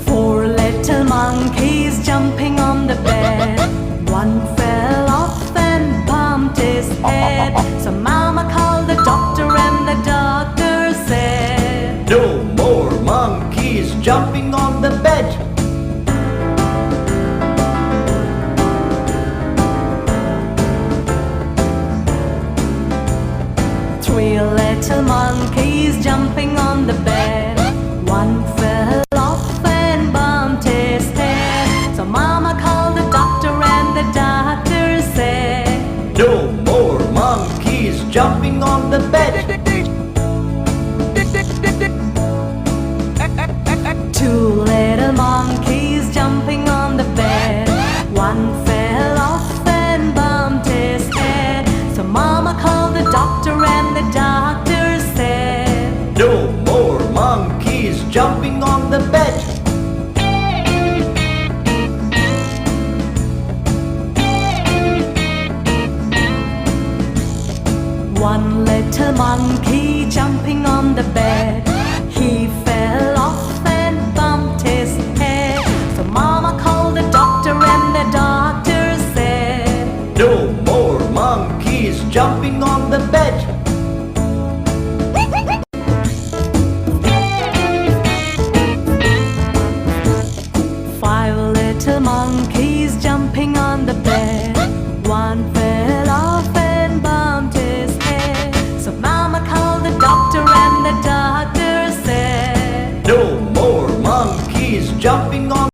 Four little monkeys jumping on the bed. One fell off and bumped his head. So Mama called the doctor and the doctor said, "No more monkeys jumping on the bed." Three little monkeys jumping on the bed. One fell off and bumped his head. So Mama called the doctor and the doctor said, "No more monkeys jumping on the bed." Two little monkeys jumping on the bed. One fell off and bumped his head. So Mama called the doctor and the doctor said, "No more monkeys jumping on the bed." One little monkey jumping on the bed.